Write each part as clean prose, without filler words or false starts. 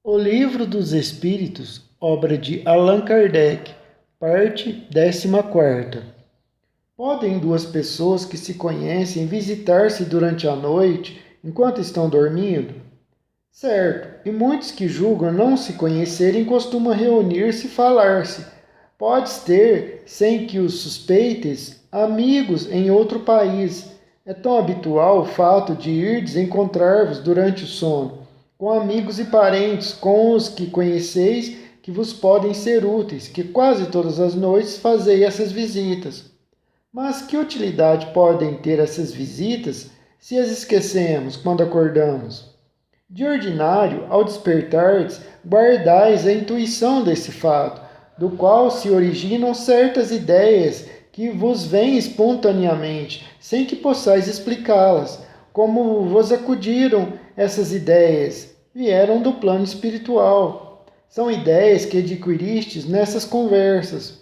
O Livro dos Espíritos, obra de Allan Kardec, parte 14. Podem duas pessoas que se conhecem visitar-se durante a noite enquanto estão dormindo? Certo, e muitos que julgam não se conhecerem costumam reunir-se e falar-se. Podes ter, sem que os suspeites, amigos em outro país. É tão habitual o fato de irdes encontrar-vos durante o sono, com amigos e parentes com os que conheceis que vos podem ser úteis, que quase todas as noites fazei essas visitas. Mas que utilidade podem ter essas visitas se as esquecemos quando acordamos? De ordinário, ao despertardes, guardais a intuição desse fato, do qual se originam certas ideias que vos vêm espontaneamente, sem que possais explicá-las. Como vos acudiram essas ideias? Vieram do plano espiritual. São ideias que adquiristes nessas conversas.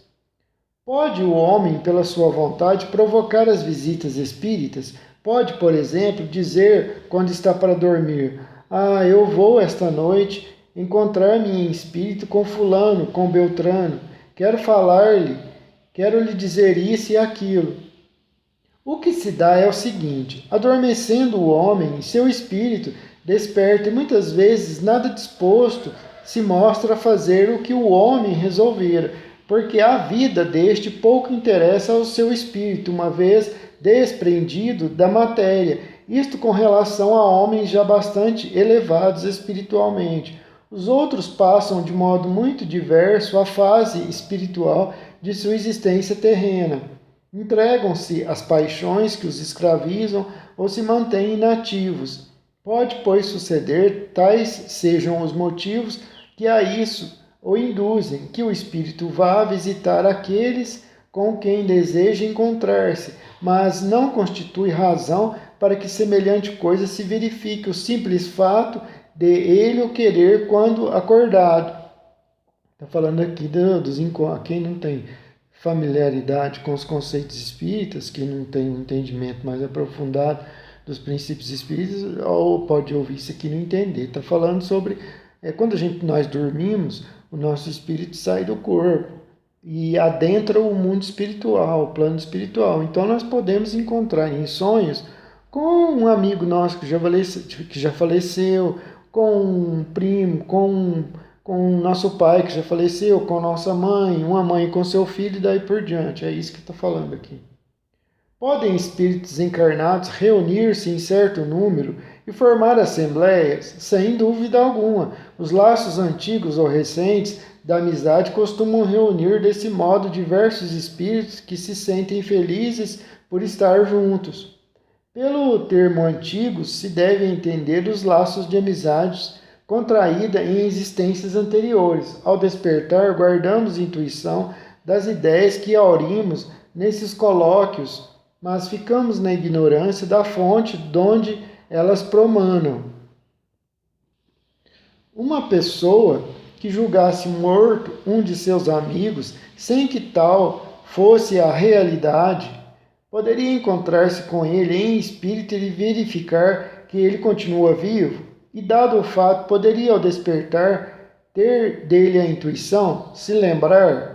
Pode o homem, pela sua vontade, provocar as visitas espíritas? Pode, por exemplo, dizer, quando está para dormir: eu vou esta noite encontrar-me em espírito com fulano, com Beltrano. Quero falar-lhe, quero lhe dizer isso e aquilo. O que se dá é o seguinte: adormecendo o homem, seu espírito desperta e muitas vezes, nada disposto, se mostra a fazer o que o homem resolvera, porque a vida deste pouco interessa ao seu espírito, uma vez desprendido da matéria, isto com relação a homens já bastante elevados espiritualmente. Os outros passam de modo muito diverso a fase espiritual de sua existência terrena. Entregam-se às paixões que os escravizam ou se mantêm inativos. Pode, pois, suceder, tais sejam os motivos que a isso o induzem, que o espírito vá visitar aqueles com quem deseja encontrar-se, mas não constitui razão para que semelhante coisa se verifique o simples fato de ele o querer quando acordado. Está falando aqui dos encontros. Quem não tem familiaridade com os conceitos espíritas, quem não tem um entendimento mais aprofundado dos princípios espíritas, ou pode ouvir isso aqui e não entender. Está falando sobre quando nós dormimos, o nosso espírito sai do corpo e adentra o mundo espiritual, o plano espiritual. Então nós podemos encontrar em sonhos com um amigo nosso que já faleceu, com um primo, com nosso pai que já faleceu, com nossa mãe, uma mãe com seu filho e daí por diante. É isso que está falando aqui. Podem espíritos encarnados reunir-se em certo número e formar assembleias? Sem dúvida alguma. Os laços antigos ou recentes da amizade costumam reunir desse modo diversos espíritos que se sentem felizes por estar juntos. Pelo termo antigos se deve entender os laços de amizades contraída em existências anteriores. Ao despertar, guardamos intuição das ideias que aurimos nesses colóquios, mas ficamos na ignorância da fonte donde elas promanam. Uma pessoa que julgasse morto um de seus amigos, sem que tal fosse a realidade, poderia encontrar-se com ele em espírito e verificar que ele continua vivo? E dado o fato, poderia ao despertar ter dele a intuição, se lembrar?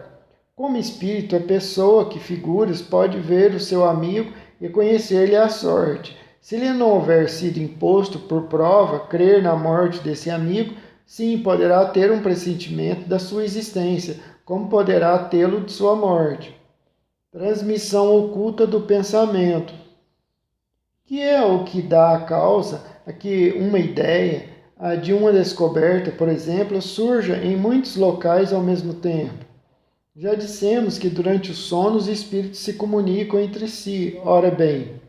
Como espírito, a pessoa que figuras pode ver o seu amigo e conhecer-lhe a sorte. Se lhe não houver sido imposto por prova crer na morte desse amigo, sim, poderá ter um pressentimento da sua existência, como poderá tê-lo de sua morte. Transmissão oculta do pensamento, que é o que dá a causa a que uma ideia, a de uma descoberta, por exemplo, surja em muitos locais ao mesmo tempo. Já dissemos que durante o sono os espíritos se comunicam entre si. Ora bem,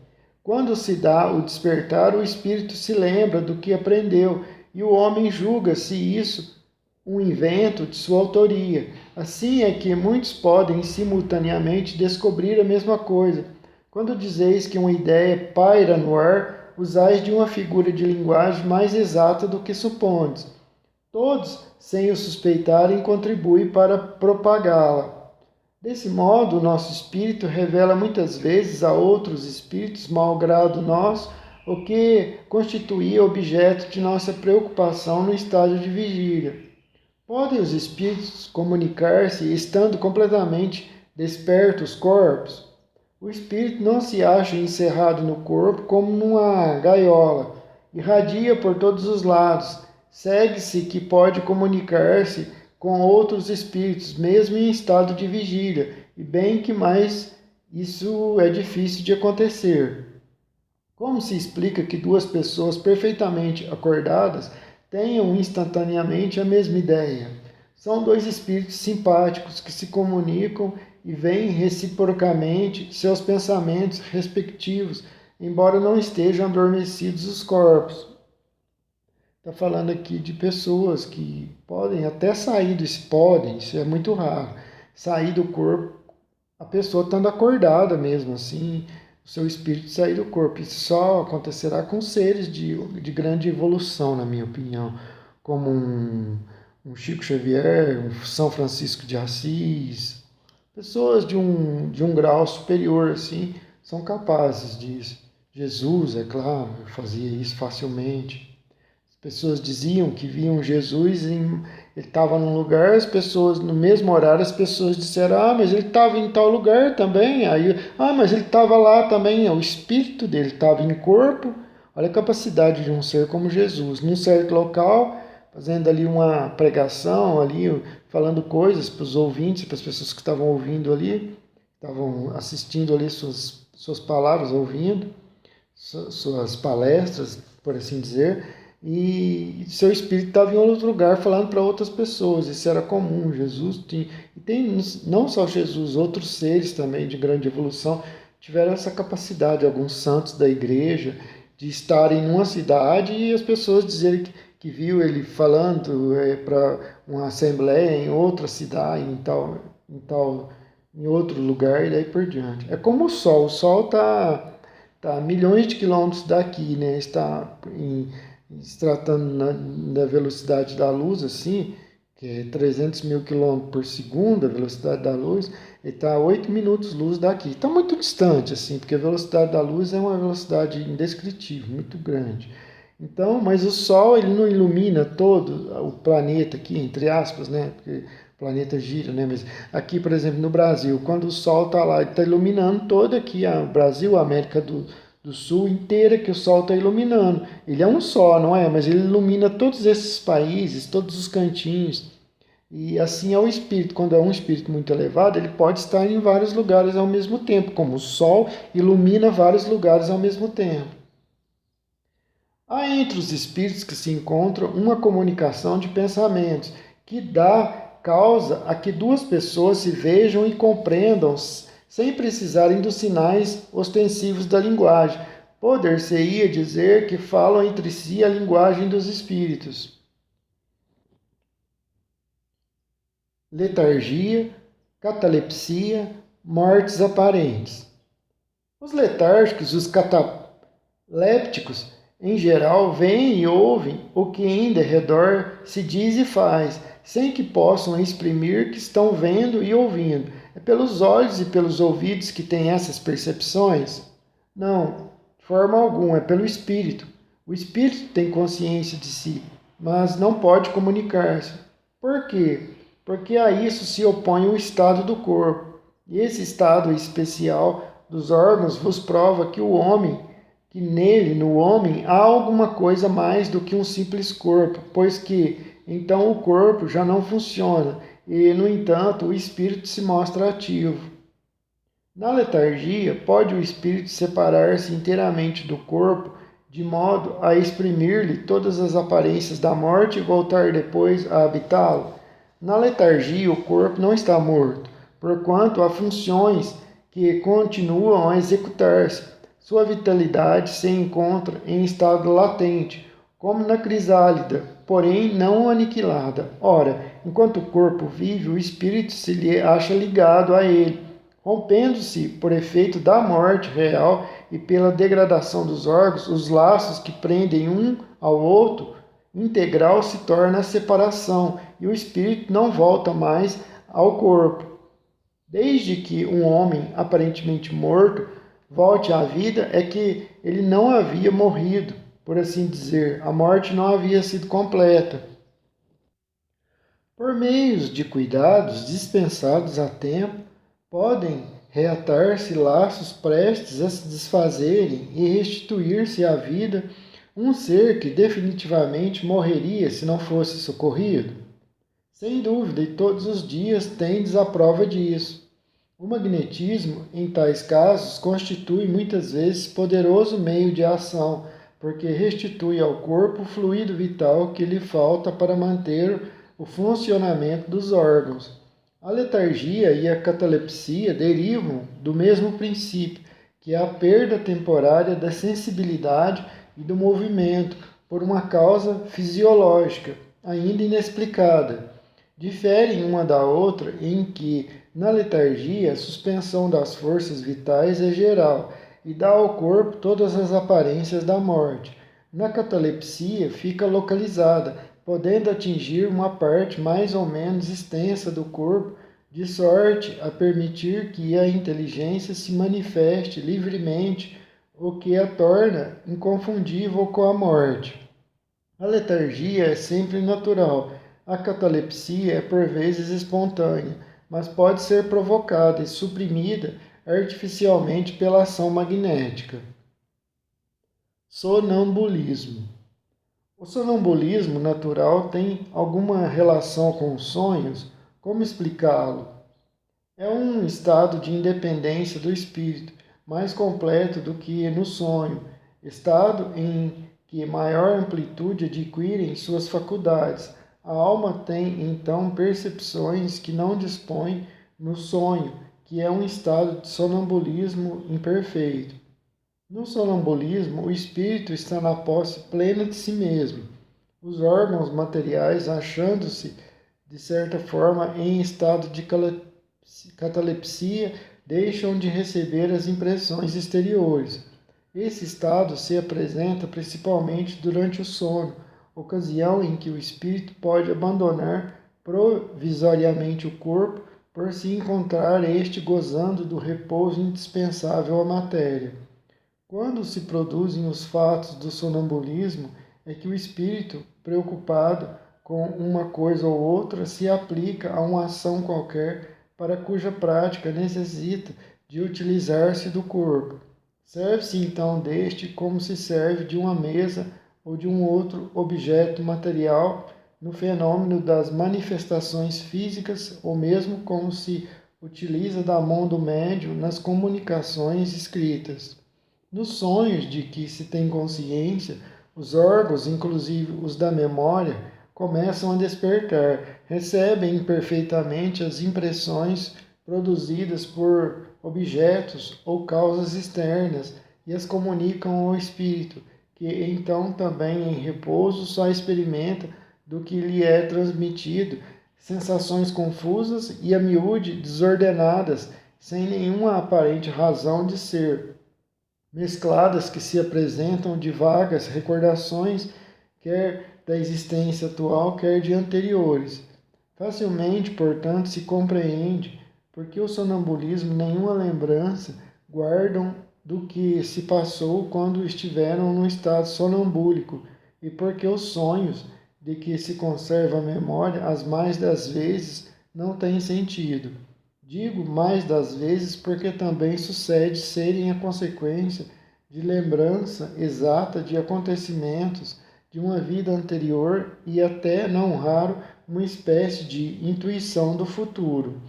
quando se dá o despertar, o espírito se lembra do que aprendeu e o homem julga-se isso um invento de sua autoria. Assim é que muitos podem simultaneamente descobrir a mesma coisa. Quando dizeis que uma ideia paira no ar, usais de uma figura de linguagem mais exata do que supondes. Todos, sem o suspeitarem, contribuem para propagá-la. Desse modo, o nosso espírito revela muitas vezes a outros espíritos, malgrado nós, o que constituía objeto de nossa preocupação no estado de vigília. Podem os espíritos comunicar-se estando completamente despertos os corpos? O espírito não se acha encerrado no corpo como numa gaiola, irradia por todos os lados. Segue-se que pode comunicar-se com outros espíritos, mesmo em estado de vigília, e bem que mais isso é difícil de acontecer. Como se explica que duas pessoas perfeitamente acordadas tenham instantaneamente a mesma ideia? São dois espíritos simpáticos que se comunicam e veem reciprocamente seus pensamentos respectivos, embora não estejam adormecidos os corpos. Está falando aqui de pessoas que podem até sair podem, isso é muito raro, sair do corpo, a pessoa estando acordada mesmo, assim, o seu espírito sair do corpo. Isso só acontecerá com seres de grande evolução, na minha opinião, como um Chico Xavier, um São Francisco de Assis. Pessoas de um grau superior, assim, são capazes disso. Jesus, é claro, fazia isso facilmente. Pessoas diziam que viam Jesus, ele estava num lugar, as pessoas, no mesmo horário, as pessoas disseram, mas ele estava em tal lugar também. Aí, mas ele estava lá também, o espírito dele estava em corpo. Olha a capacidade de um ser como Jesus, num certo local, fazendo ali uma pregação, ali, falando coisas para os ouvintes, para as pessoas que estavam ouvindo ali, estavam assistindo ali suas palavras, ouvindo, suas palestras, por assim dizer. E seu espírito estava em outro lugar falando para outras pessoas. Isso era comum. Jesus tinha, e tem não só Jesus, outros seres também de grande evolução tiveram essa capacidade, alguns santos da igreja, de estarem numa cidade e as pessoas dizerem que viu ele falando para uma assembleia em outra cidade, em outro lugar e daí por diante. É como o Sol está a milhões de quilômetros daqui, né? Está se tratando da velocidade da luz, assim, que é 300 mil quilômetros por segundo, a velocidade da luz, ele está a 8 minutos luz daqui. Está muito distante, assim, porque a velocidade da luz é uma velocidade indescritível, muito grande. Então, mas o Sol, ele não ilumina todo o planeta aqui, entre aspas, né? Porque o planeta gira, né? Mas aqui, por exemplo, no Brasil, quando o Sol está lá, ele está iluminando todo aqui, o Brasil, a América do Sul inteira, que o Sol está iluminando. Ele é um só, não é? Mas ele ilumina todos esses países, todos os cantinhos. E assim é o espírito. Quando é um espírito muito elevado, ele pode estar em vários lugares ao mesmo tempo, como o Sol ilumina vários lugares ao mesmo tempo. Há entre os espíritos que se encontram uma comunicação de pensamentos que dá causa a que duas pessoas se vejam e compreendam sem precisarem dos sinais ostensivos da linguagem. Poder-se-ia dizer que falam entre si a linguagem dos espíritos. Letargia, catalepsia, mortes aparentes. Os letárgicos, os catalépticos, em geral, veem e ouvem o que em derredor se diz e faz, sem que possam exprimir que estão vendo e ouvindo. É pelos olhos e pelos ouvidos que têm essas percepções? Não, de forma alguma, é pelo espírito. O espírito tem consciência de si, mas não pode comunicar-se. Por quê? Porque a isso se opõe o estado do corpo. E esse estado especial dos órgãos vos prova que nele, no homem, há alguma coisa mais do que um simples corpo, pois que então o corpo já não funciona e, no entanto, o espírito se mostra ativo. Na letargia, pode o espírito separar-se inteiramente do corpo, de modo a exprimir-lhe todas as aparências da morte e voltar depois a habitá-lo? Na letargia, o corpo não está morto, porquanto há funções que continuam a executar-se. Sua vitalidade se encontra em estado latente, como na crisálida, porém não aniquilada. Ora, enquanto o corpo vive, o espírito se lhe acha ligado a ele, rompendo-se por efeito da morte real e pela degradação dos órgãos, os laços que prendem um ao outro, integral se torna a separação e o espírito não volta mais ao corpo. Desde que um homem aparentemente morto volte à vida é que ele não havia morrido, por assim dizer, a morte não havia sido completa. Por meios de cuidados dispensados a tempo, podem reatar-se laços prestes a se desfazerem e restituir-se à vida um ser que definitivamente morreria se não fosse socorrido? Sem dúvida, e todos os dias tendes a prova disso. O magnetismo, em tais casos, constitui muitas vezes poderoso meio de ação, porque restitui ao corpo o fluido vital que lhe falta para manter o funcionamento dos órgãos. A letargia e a catalepsia derivam do mesmo princípio, que é a perda temporária da sensibilidade e do movimento por uma causa fisiológica, ainda inexplicada. Diferem uma da outra em que, na letargia, a suspensão das forças vitais é geral e dá ao corpo todas as aparências da morte. Na catalepsia, fica localizada, podendo atingir uma parte mais ou menos extensa do corpo, de sorte a permitir que a inteligência se manifeste livremente, o que a torna inconfundível com a morte. A letargia é sempre natural. A catalepsia é por vezes espontânea, mas pode ser provocada e suprimida artificialmente pela ação magnética. Sonambulismo. O sonambulismo natural tem alguma relação com os sonhos? Como explicá-lo? É um estado de independência do espírito, mais completo do que no sonho, estado em que maior amplitude adquirem suas faculdades. A alma tem então percepções que não dispõe no sonho, que é um estado de sonambulismo imperfeito. No sonambulismo, o espírito está na posse plena de si mesmo. Os órgãos materiais, achando-se, de certa forma, em estado de catalepsia, deixam de receber as impressões exteriores. Esse estado se apresenta principalmente durante o sono, ocasião em que o espírito pode abandonar provisoriamente o corpo por se encontrar este gozando do repouso indispensável à matéria. Quando se produzem os fatos do sonambulismo, é que o espírito, preocupado com uma coisa ou outra, se aplica a uma ação qualquer para cuja prática necessita de utilizar-se do corpo. Serve-se então deste como se serve de uma mesa ou de um outro objeto material no fenômeno das manifestações físicas, ou mesmo como se utiliza da mão do médium nas comunicações escritas. Nos sonhos de que se tem consciência, os órgãos, inclusive os da memória, começam a despertar, recebem imperfeitamente as impressões produzidas por objetos ou causas externas e as comunicam ao espírito, que então também em repouso só experimenta do que lhe é transmitido sensações confusas e a miúde desordenadas, sem nenhuma aparente razão de ser, mescladas que se apresentam de vagas recordações, quer da existência atual, quer de anteriores. Facilmente, portanto, se compreende porque o sonambulismo nenhuma lembrança guardam do que se passou quando estiveram no estado sonambúlico, e porque os sonhos de que se conserva a memória, as mais das vezes, não têm sentido. Digo mais das vezes porque também sucede serem a consequência de lembrança exata de acontecimentos de uma vida anterior e até, não raro, uma espécie de intuição do futuro.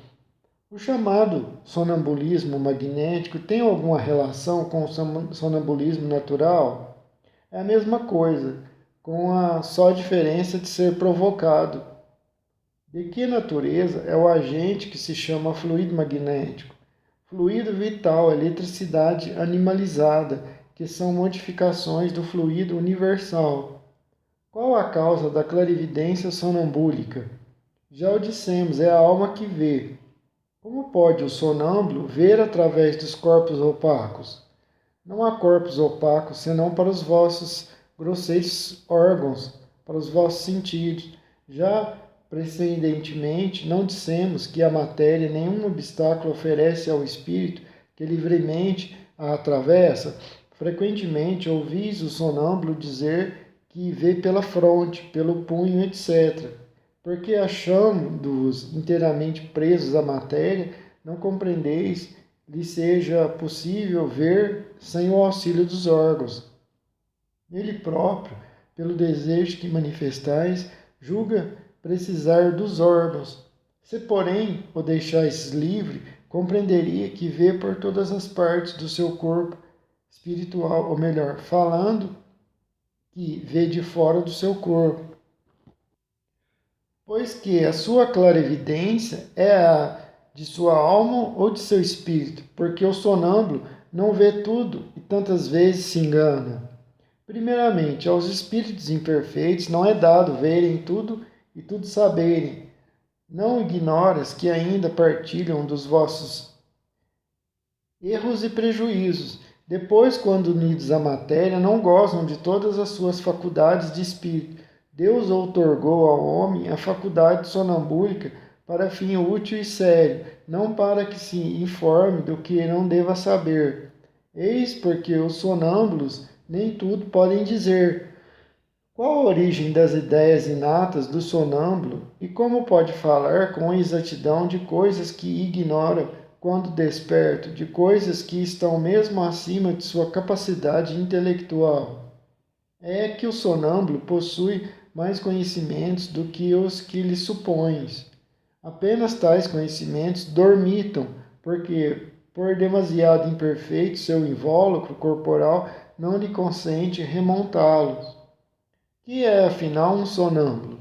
O chamado sonambulismo magnético tem alguma relação com o sonambulismo natural? É a mesma coisa, com a só diferença de ser provocado. De que natureza é o agente que se chama fluido magnético? Fluido vital, eletricidade animalizada, que são modificações do fluido universal. Qual a causa da clarividência sonambúlica? Já o dissemos, é a alma que vê. Como pode o sonâmbulo ver através dos corpos opacos? Não há corpos opacos senão para os vossos grosseiros órgãos, para os vossos sentidos. Já precedentemente, não dissemos que a matéria nenhum obstáculo oferece ao espírito que livremente a atravessa, frequentemente ouvis o sonâmbulo dizer que vê pela fronte, pelo punho, etc., porque achando-os inteiramente presos à matéria, não compreendeis lhe seja possível ver sem o auxílio dos órgãos. Ele próprio, pelo desejo que manifestais, julga precisar dos órgãos. Se, porém, o deixais livre, compreenderia que vê por todas as partes do seu corpo espiritual, ou melhor, falando que vê de fora do seu corpo. Pois que a sua clarividência é a de sua alma ou de seu espírito, porque o sonâmbulo não vê tudo e tantas vezes se engana. Primeiramente, aos espíritos imperfeitos não é dado verem tudo e tudo saberem. Não ignoras que ainda partilham dos vossos erros e prejuízos. Depois, quando unidos à matéria, não gozam de todas as suas faculdades de espírito. Deus outorgou ao homem a faculdade sonambúlica para fim útil e sério, não para que se informe do que não deva saber. Eis porque os sonâmbulos nem tudo podem dizer. Qual a origem das ideias inatas do sonâmbulo e como pode falar com exatidão de coisas que ignora quando desperto, de coisas que estão mesmo acima de sua capacidade intelectual? É que o sonâmbulo possui mais conhecimentos do que os que lhe supões. Apenas tais conhecimentos dormitam, porque, por demasiado imperfeito seu invólucro corporal, não lhe consente remontá-los. Que é, afinal, um sonâmbulo?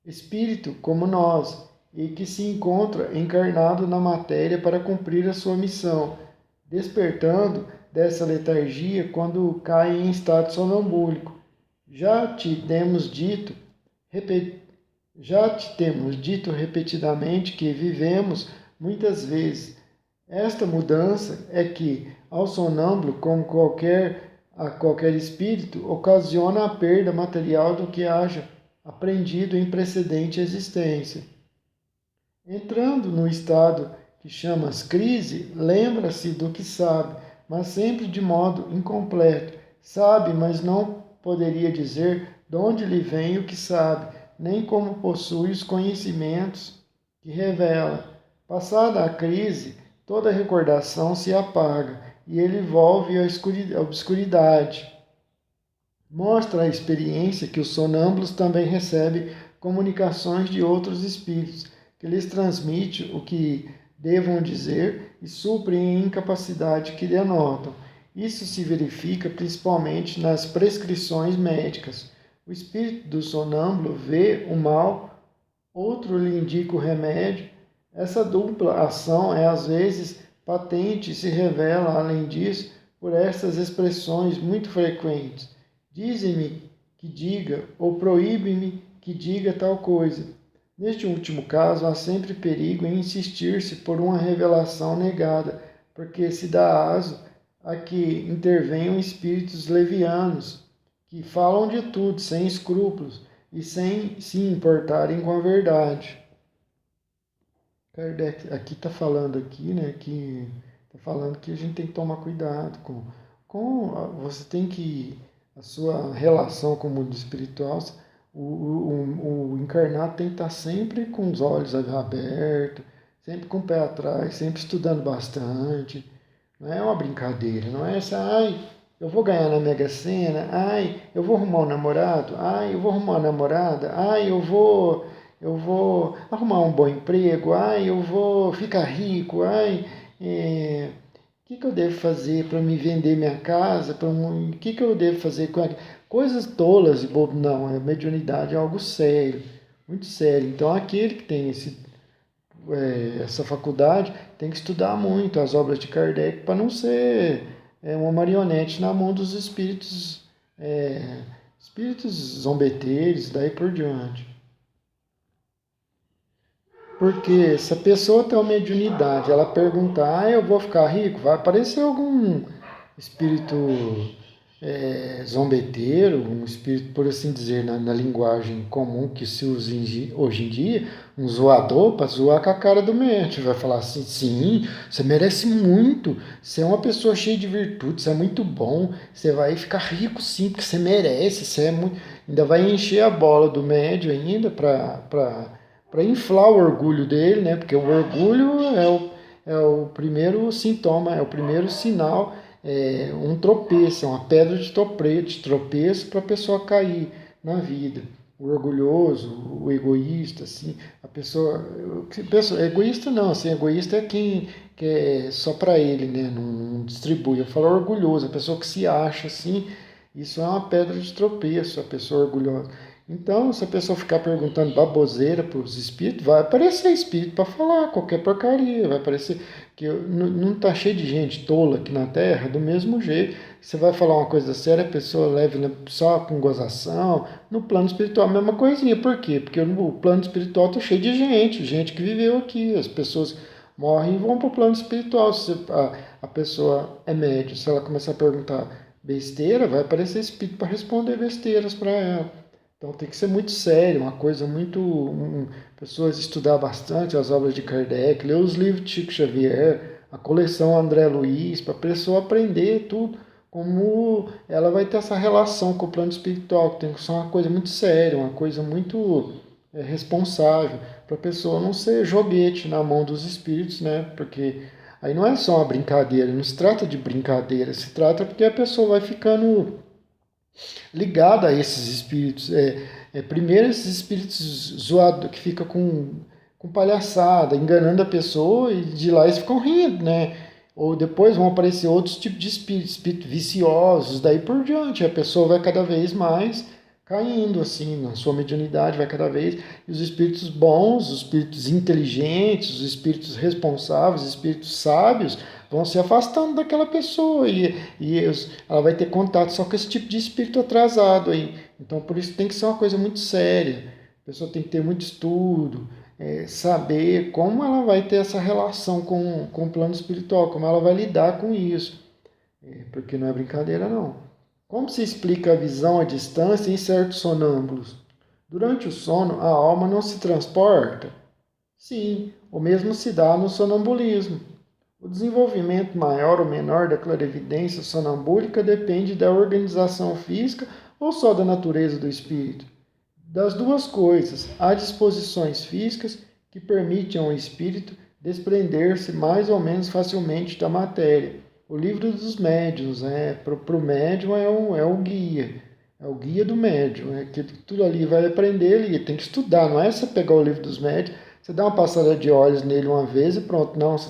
Espírito como nós, e que se encontra encarnado na matéria para cumprir a sua missão, despertando dessa letargia quando cai em estado sonambúlico. Já te temos dito, repetidamente que vivemos muitas vezes. Esta mudança é que, ao sonâmbulo, como a qualquer espírito, ocasiona a perda material do que haja aprendido em precedente existência. Entrando no estado que chamas crise, lembra-se do que sabe, mas sempre de modo incompleto. Sabe, mas não poderia dizer de onde lhe vem o que sabe, nem como possui os conhecimentos que revela. Passada a crise, toda recordação se apaga e ele volve à obscuridade. Mostra a experiência que os sonâmbulos também recebem comunicações de outros espíritos, que lhes transmite o que devam dizer e suprem a incapacidade que denotam. Isso se verifica principalmente nas prescrições médicas. O espírito do sonâmbulo vê o mal, outro lhe indica o remédio. Essa dupla ação é às vezes patente e se revela, além disso, por estas expressões muito frequentes. Dizem-me que diga, ou proíbe-me que diga tal coisa. Neste último caso, há sempre perigo em insistir-se por uma revelação negada, porque se dá aso a que intervenham espíritos levianos, que falam de tudo sem escrúpulos e sem se importarem com a verdade. Kardec aqui está falando aqui, né, que está falando que a gente tem que tomar cuidado você tem que a sua relação com o mundo espiritual, o encarnado tem que estar sempre com os olhos abertos, sempre com o pé atrás, sempre estudando bastante. Não é uma brincadeira, não é essa, ai, eu vou ganhar na Mega Sena, ai, eu vou arrumar um namorado, ai, eu vou arrumar uma namorada, ai, eu vou arrumar um bom emprego, ai, eu vou ficar rico, ai, o que eu devo fazer para me vender minha casa, o que eu devo fazer com coisas tolas e bobo, não, a mediunidade é algo sério, muito sério. Então aquele que tem essa faculdade tem que estudar muito as obras de Kardec para não ser uma marionete na mão dos espíritos zombeteiros, daí por diante. Porque se a pessoa tem uma mediunidade, ela perguntar, eu vou ficar rico, vai aparecer algum espírito zombeteiro, um espírito, por assim dizer, na linguagem comum que se usa hoje em dia, um zoador para zoar com a cara do médium. Vai falar assim, sim, você merece muito, você é uma pessoa cheia de virtudes, você é muito bom, você vai ficar rico sim, porque você merece, você é muito... Ainda vai encher a bola do médium ainda para inflar o orgulho dele, né? Porque o orgulho é o primeiro sintoma, é o primeiro sinal, um tropeço, uma pedra de tropeço para a pessoa cair na vida. O orgulhoso, o egoísta, assim, a pessoa egoísta não, assim, egoísta é quem quer só para ele, né, não distribui. Eu falo orgulhoso, a pessoa que se acha assim, isso é uma pedra de tropeço, a pessoa orgulhosa. Então, se a pessoa ficar perguntando baboseira para os espíritos, vai aparecer espírito para falar qualquer porcaria, vai aparecer que não está cheio de gente tola aqui na Terra, do mesmo jeito. Você vai falar uma coisa séria, a pessoa leva só com gozação. No plano espiritual, a mesma coisinha. Por quê? Porque no plano espiritual está cheio de gente que viveu aqui. As pessoas morrem e vão para o plano espiritual. Se a pessoa é média, se ela começar a perguntar besteira, vai aparecer espírito para responder besteiras para ela. Então tem que ser muito sério, uma coisa muito. Pessoas estudar bastante as obras de Kardec, ler os livros de Chico Xavier, a coleção André Luiz, para a pessoa aprender tudo, como ela vai ter essa relação com o plano espiritual, que tem que ser uma coisa muito séria, uma coisa muito responsável, para a pessoa não ser joguete na mão dos espíritos, né? Porque aí não é só uma brincadeira, não se trata de brincadeira, se trata porque a pessoa vai ficando ligada a esses espíritos. Primeiro, esses espíritos zoados que ficam com palhaçada, enganando a pessoa, e de lá eles ficam rindo, né? Ou depois vão aparecer outros tipos de espíritos viciosos, daí por diante. A pessoa vai cada vez mais caindo, assim, na sua mediunidade, vai cada vez. E os espíritos bons, os espíritos inteligentes, os espíritos responsáveis, os espíritos sábios, vão se afastando daquela pessoa ela vai ter contato só com esse tipo de espírito atrasado aí. Então, por isso tem que ser uma coisa muito séria. A pessoa tem que ter muito estudo, saber como ela vai ter essa relação com o plano espiritual, como ela vai lidar com isso. Porque não é brincadeira, não. Como se explica a visão à distância em certos sonâmbulos? Durante o sono, a alma não se transporta? Sim, o mesmo se dá no sonambulismo. O desenvolvimento maior ou menor da clarividência sonambúlica depende da organização física ou só da natureza do espírito. Das duas coisas, há disposições físicas que permitem ao espírito desprender-se mais ou menos facilmente da matéria. O livro dos médiuns, para o médium é o guia. É o guia do médium. Que tudo ali vai aprender, ele tem que estudar. Não é você pegar o livro dos médiuns, você dá uma passada de olhos nele uma vez e pronto. Não, você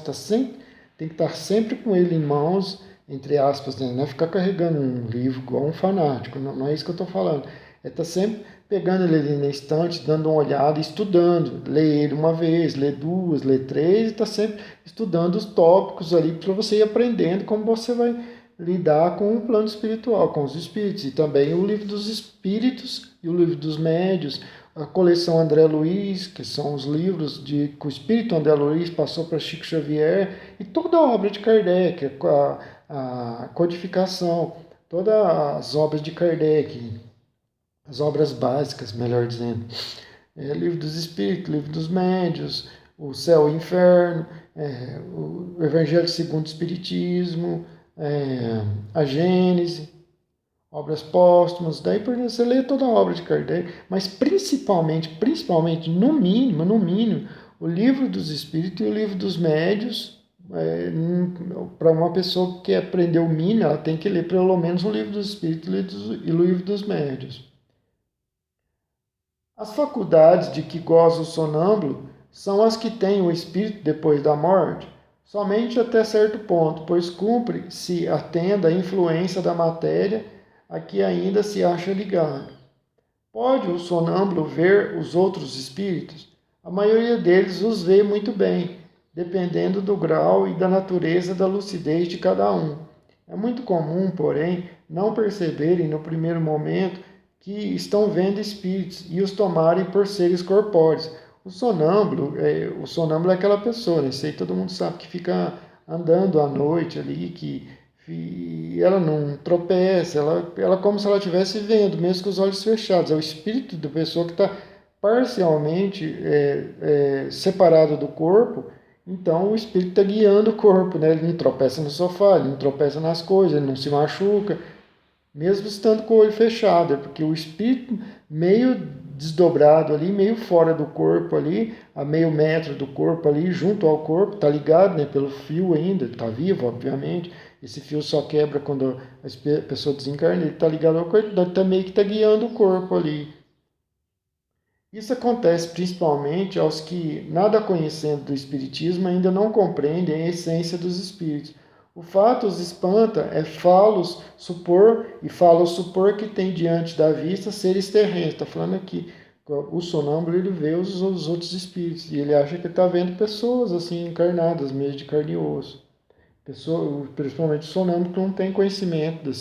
tem que estar sempre com ele em mãos, entre aspas, né? Não é ficar carregando um livro igual um fanático. Não é isso que eu estou falando. É estar sempre pegando ele ali na estante, dando uma olhada, estudando. Lê ele uma vez, lê duas, lê três, e está sempre estudando os tópicos ali para você ir aprendendo como você vai lidar com o plano espiritual, com os espíritos. E também o livro dos espíritos e o livro dos médios, a coleção André Luiz, que são os livros que o espírito André Luiz passou para Chico Xavier, e toda a obra de Kardec, a codificação, todas as obras de Kardec, as obras básicas, melhor dizendo. Livro dos Espíritos, Livro dos Médios, o Céu e o Inferno, o Evangelho segundo o Espiritismo, a Gênese, obras póstumas, daí por você lê toda a obra de Kardec, mas principalmente, no mínimo, o Livro dos Espíritos e o Livro dos Médios. Para uma pessoa que quer aprender o mínimo, ela tem que ler pelo menos o Livro dos Espíritos e o Livro dos Médios. As faculdades de que goza o sonâmbulo são as que tem o espírito depois da morte, somente até certo ponto, pois cumpre se atenda à influência da matéria a que ainda se acha ligado. Pode o sonâmbulo ver os outros espíritos? A maioria deles os vê muito bem, dependendo do grau e da natureza da lucidez de cada um. É muito comum, porém, não perceberem no primeiro momento que estão vendo espíritos e os tomarem por seres corpóreos. O sonâmbulo é aquela pessoa, né? Isso aí todo mundo sabe, que fica andando à noite ali, que e ela não tropeça, ela como se ela estivesse vendo, mesmo com os olhos fechados. É o espírito da pessoa que está parcialmente separado do corpo, então o espírito está guiando o corpo, né? Ele não tropeça no sofá, ele não tropeça nas coisas, ele não se machuca, mesmo estando com o olho fechado, é porque o espírito meio desdobrado ali, meio fora do corpo ali, a meio metro do corpo ali, junto ao corpo, tá ligado, né, pelo fio ainda, tá vivo, obviamente. Esse fio só quebra quando a pessoa desencarna, ele tá ligado ao corpo, então tá meio que tá guiando o corpo ali. Isso acontece principalmente aos que, nada conhecendo do Espiritismo, ainda não compreendem a essência dos Espíritos. O fato os espanta é fá-los supor que tem diante da vista seres terrenos. Está falando aqui, o sonâmbulo ele vê os outros espíritos e ele acha que está vendo pessoas assim encarnadas, mesmo de carne e osso. Pessoa, principalmente o sonâmbulo que não tem conhecimento,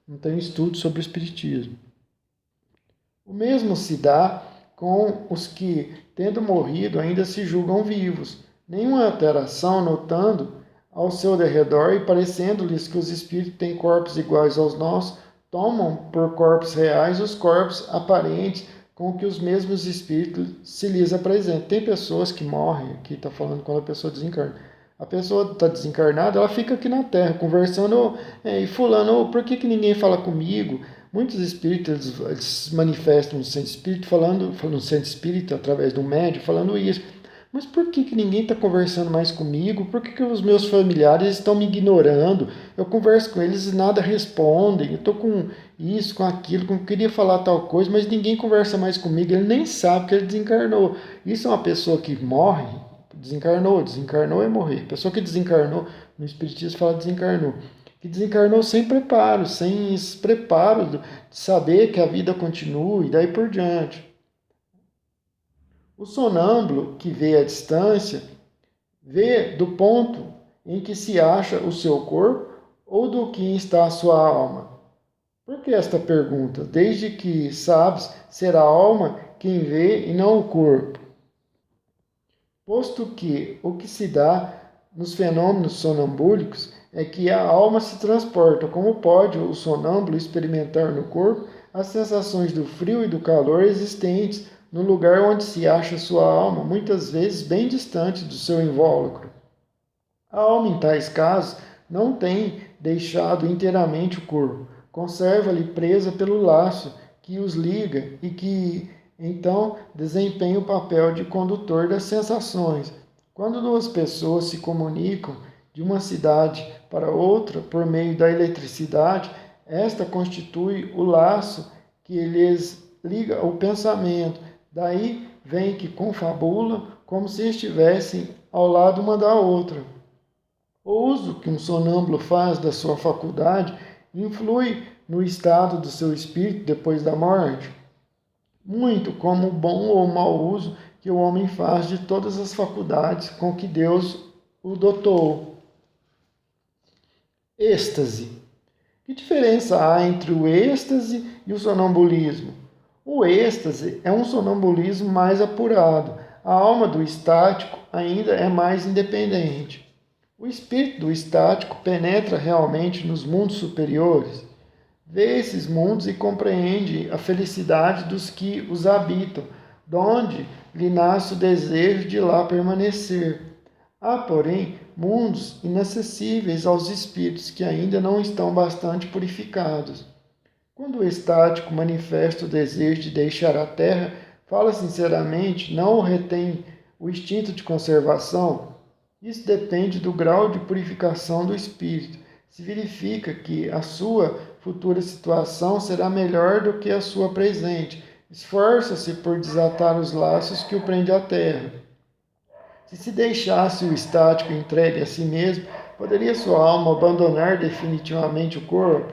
não tem estudo sobre o Espiritismo. O mesmo se dá com os que, tendo morrido, ainda se julgam vivos, nenhuma alteração notando ao seu derredor e parecendo-lhes que os espíritos têm corpos iguais aos nossos, tomam por corpos reais os corpos aparentes com que os mesmos espíritos se lhes apresentam. Tem pessoas que morrem, aqui está falando quando a pessoa desencarna. A pessoa está desencarnada, ela fica aqui na Terra conversando, e fulano, por que ninguém fala comigo? Muitos espíritos eles manifestam no centro espírita, falando no centro espírita através do médium, falando isso. Mas por que ninguém está conversando mais comigo? Por que os meus familiares estão me ignorando? Eu converso com eles e nada respondem. Eu estou com isso, com aquilo, queria falar tal coisa, mas ninguém conversa mais comigo. Ele nem sabe que ele desencarnou. Isso é uma pessoa que morre, desencarnou é morrer. Pessoa que desencarnou, no Espiritismo fala desencarnou. Que desencarnou sem preparo, sem esse preparo de saber que a vida continua e daí por diante. O sonâmbulo que vê a distância, vê do ponto em que se acha o seu corpo ou do que está a sua alma. Por que esta pergunta? Desde que sabes ser a alma quem vê e não o corpo. Posto que o que se dá nos fenômenos sonambúlicos é que a alma se transporta, como pode o sonâmbulo experimentar no corpo as sensações do frio e do calor existentes no lugar onde se acha sua alma, muitas vezes bem distante do seu invólucro. A alma, em tais casos, não tem deixado inteiramente o corpo, conserva-lhe presa pelo laço que os liga e que, então, desempenha o papel de condutor das sensações. Quando duas pessoas se comunicam de uma cidade para outra por meio da eletricidade, esta constitui o laço que lhes liga o pensamento. Daí vem que confabulam como se estivessem ao lado uma da outra. O uso que um sonâmbulo faz da sua faculdade influi no estado do seu espírito depois da morte, muito como o bom ou mau uso que o homem faz de todas as faculdades com que Deus o dotou. Êxtase. Que diferença há entre o êxtase e o sonambulismo? O êxtase é um sonambulismo mais apurado. A alma do estático ainda é mais independente. O espírito do estático penetra realmente nos mundos superiores, vê esses mundos e compreende a felicidade dos que os habitam, donde lhe nasce o desejo de lá permanecer. Há, porém, mundos inacessíveis aos espíritos que ainda não estão bastante purificados. Quando o estático manifesta o desejo de deixar a terra, fala sinceramente, não retém o instinto de conservação. Isso depende do grau de purificação do espírito. Se verifica que a sua futura situação será melhor do que a sua presente. Esforça-se por desatar os laços que o prende à terra. Se deixasse o estático entregue a si mesmo, poderia sua alma abandonar definitivamente o corpo?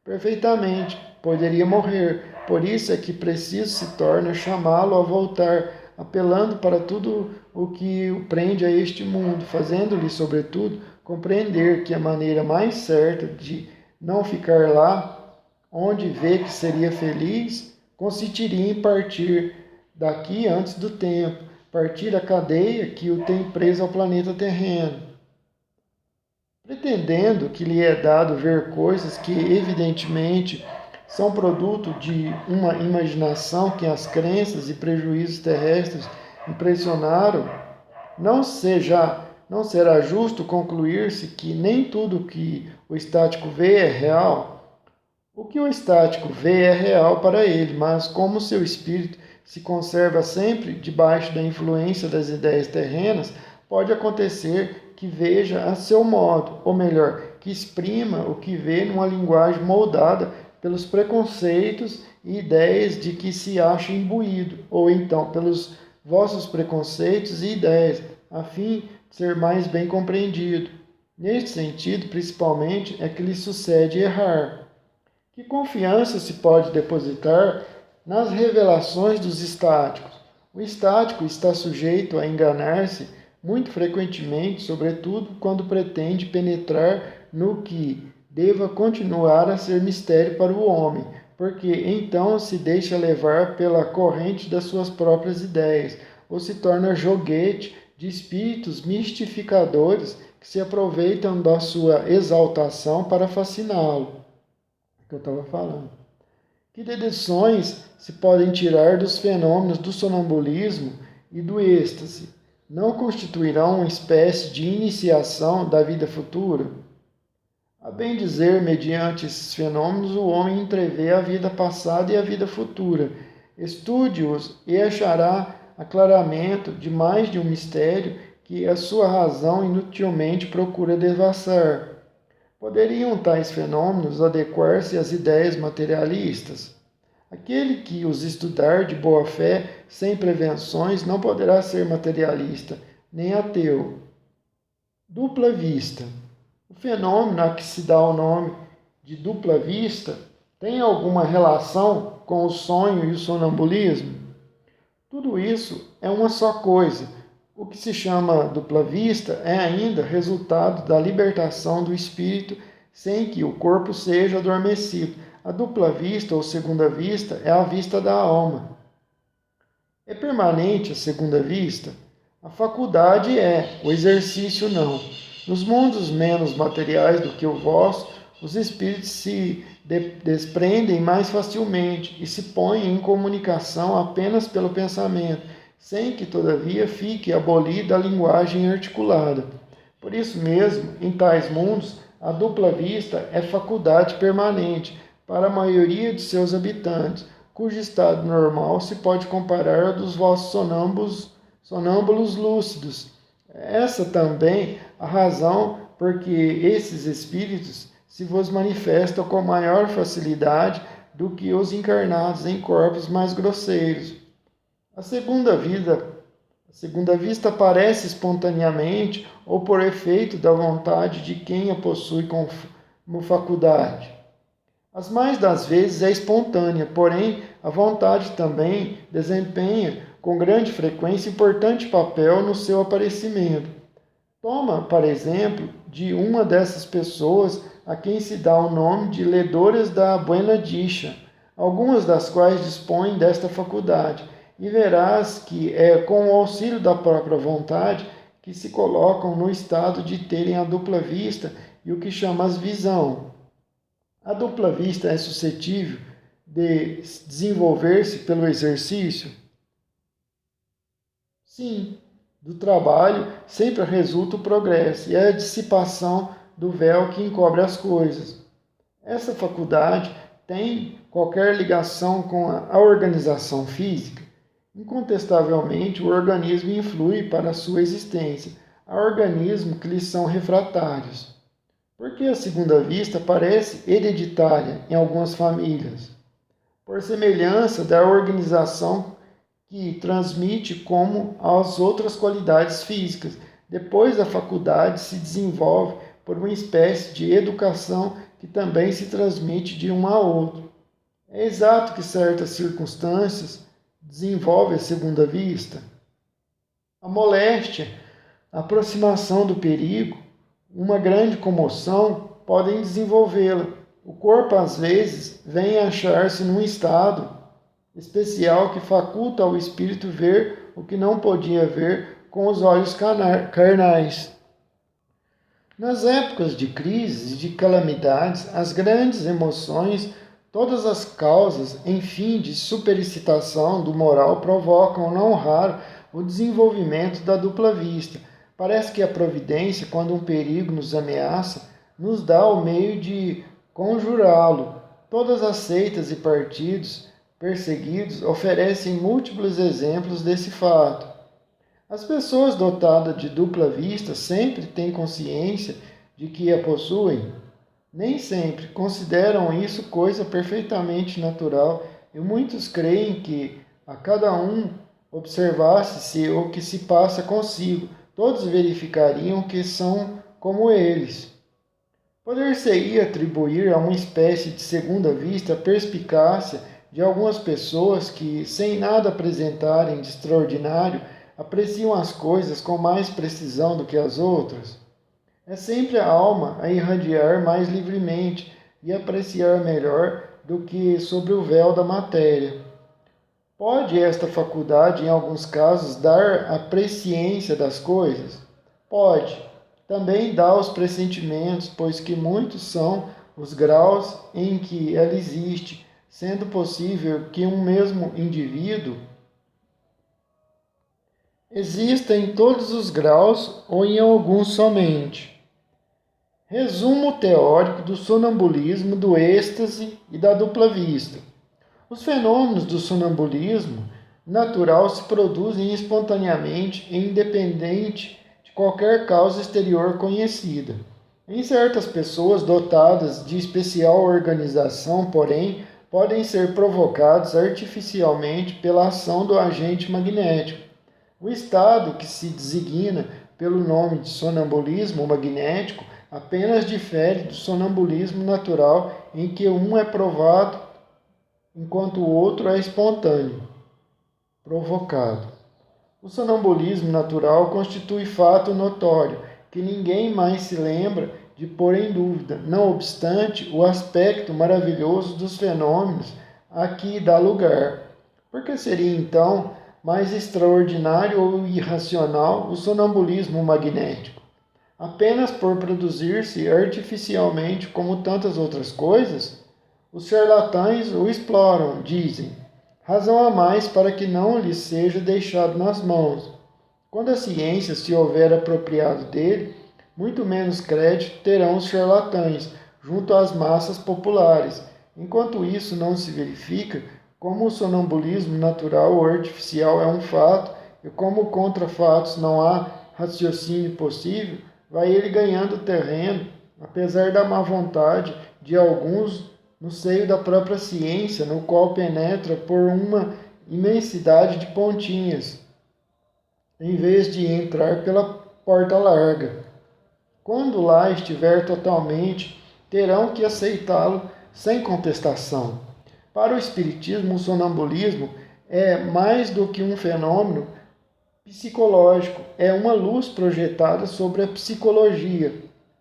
Perfeitamente, poderia morrer. Por isso é que preciso se torna chamá-lo a voltar, apelando para tudo o que o prende a este mundo, fazendo-lhe, sobretudo, compreender que a maneira mais certa de não ficar lá, onde vê que seria feliz, consistiria em partir daqui antes do tempo, partir da cadeia que o tem preso ao planeta terreno. pretendendo que lhe é dado ver coisas que, evidentemente, são produto de uma imaginação que as crenças e prejuízos terrestres impressionaram, não será justo concluir-se que nem tudo que o estático vê é real. O que o estático vê é real para ele, mas como seu espírito se conserva sempre debaixo da influência das ideias terrenas, pode acontecer que veja a seu modo, ou melhor, que exprima o que vê numa linguagem moldada pelos preconceitos e ideias de que se acha imbuído, ou então pelos vossos preconceitos e ideias, a fim de ser mais bem compreendido. Neste sentido, principalmente, é que lhe sucede errar. Que confiança se pode depositar nas revelações dos estáticos? O estático está sujeito a enganar-se muito frequentemente, sobretudo quando pretende penetrar no que deva continuar a ser mistério para o homem, porque então se deixa levar pela corrente das suas próprias ideias, ou se torna joguete de espíritos mistificadores que se aproveitam da sua exaltação para fasciná-lo. Que eu estava falando. Que deduções se podem tirar dos fenômenos do sonambulismo e do êxtase? Não constituirão uma espécie de iniciação da vida futura? A bem dizer, mediante esses fenômenos, o homem entrevê a vida passada e a vida futura. Estude-os e achará aclaramento de mais de um mistério que a sua razão inutilmente procura devassar. Poderiam tais fenômenos adequar-se às ideias materialistas? Aquele que os estudar de boa fé, sem prevenções, não poderá ser materialista, nem ateu. Dupla vista. O fenômeno a que se dá o nome de dupla vista tem alguma relação com o sonho e o sonambulismo? Tudo isso é uma só coisa. O que se chama dupla vista é ainda resultado da libertação do espírito sem que o corpo seja adormecido. A dupla vista ou segunda vista é a vista da alma. É permanente a segunda vista? A faculdade é, o exercício não. Nos mundos menos materiais do que o vosso, os espíritos se desprendem mais facilmente e se põem em comunicação apenas pelo pensamento, sem que, todavia, fique abolida a linguagem articulada. Por isso mesmo, em tais mundos, a dupla vista é faculdade permanente para a maioria de seus habitantes, cujo estado normal se pode comparar ao dos vossos sonâmbulos lúcidos. Essa também a razão por que esses espíritos se vos manifestam com maior facilidade do que os encarnados em corpos mais grosseiros. A segunda vista aparece espontaneamente ou por efeito da vontade de quem a possui como faculdade. As mais das vezes é espontânea, porém a vontade também desempenha com grande frequência importante papel no seu aparecimento. Toma, por exemplo, de uma dessas pessoas a quem se dá o nome de ledoras da Buena Dicha, algumas das quais dispõem desta faculdade, e verás que é com o auxílio da própria vontade que se colocam no estado de terem a dupla vista e o que chamas visão. A dupla vista é suscetível de desenvolver-se pelo exercício? Sim, do trabalho sempre resulta o progresso e a dissipação do véu que encobre as coisas. Essa faculdade tem qualquer ligação com a organização física? Incontestavelmente, o organismo influi para a sua existência. Há organismos que lhe são refratários. Porque a segunda vista parece hereditária em algumas famílias, por semelhança da organização que transmite como as outras qualidades físicas. Depois a faculdade se desenvolve por uma espécie de educação que também se transmite de um a outro. É exato que certas circunstâncias desenvolvem a segunda vista. A moléstia, a aproximação do perigo, uma grande comoção podem desenvolvê-la. O corpo, às vezes, vem a achar-se num estado especial que faculta ao espírito ver o que não podia ver com os olhos carnais. Nas épocas de crises e de calamidades, as grandes emoções, todas as causas, enfim, de superexcitação do moral provocam, não raro, o desenvolvimento da dupla vista. Parece que a providência, quando um perigo nos ameaça, nos dá o meio de conjurá-lo. Todas as seitas e partidos perseguidos oferecem múltiplos exemplos desse fato. As pessoas dotadas de dupla vista sempre têm consciência de que a possuem. Nem sempre consideram isso coisa perfeitamente natural e muitos creem que a cada um observasse-se o que se passa consigo, todos verificariam que são como eles. Poder-se-ia atribuir a uma espécie de segunda vista a perspicácia de algumas pessoas que, sem nada apresentarem de extraordinário, apreciam as coisas com mais precisão do que as outras. É sempre a alma a irradiar mais livremente e apreciar melhor do que sobre o véu da matéria. Pode esta faculdade, em alguns casos, dar a presciência das coisas? Pode. Também dá os pressentimentos, pois que muitos são os graus em que ela existe, sendo possível que um mesmo indivíduo exista em todos os graus ou em alguns somente. Resumo teórico do sonambulismo, do êxtase e da dupla vista. Os fenômenos do sonambulismo natural se produzem espontaneamente e independente de qualquer causa exterior conhecida. Em certas pessoas dotadas de especial organização, porém, podem ser provocados artificialmente pela ação do agente magnético. O estado que se designa pelo nome de sonambulismo magnético apenas difere do sonambulismo natural, em que um é provado enquanto o outro é espontâneo, provocado. O sonambulismo natural constitui fato notório, que ninguém mais se lembra de pôr em dúvida, não obstante o aspecto maravilhoso dos fenômenos a que dá lugar. Porque seria então mais extraordinário ou irracional o sonambulismo magnético? Apenas por produzir-se artificialmente como tantas outras coisas? Os charlatães o exploram, dizem. Razão a mais para que não lhes seja deixado nas mãos. Quando a ciência se houver apropriado dele, muito menos crédito terão os charlatães junto às massas populares. Enquanto isso não se verifica, como o sonambulismo natural ou artificial é um fato, e como contra fatos não há raciocínio possível, vai ele ganhando terreno, apesar da má vontade de alguns no seio da própria ciência, no qual penetra por uma imensidade de pontinhas, em vez de entrar pela porta larga. Quando lá estiver totalmente, terão que aceitá-lo sem contestação. Para o Espiritismo, o sonambulismo é mais do que um fenômeno psicológico, é uma luz projetada sobre a psicologia.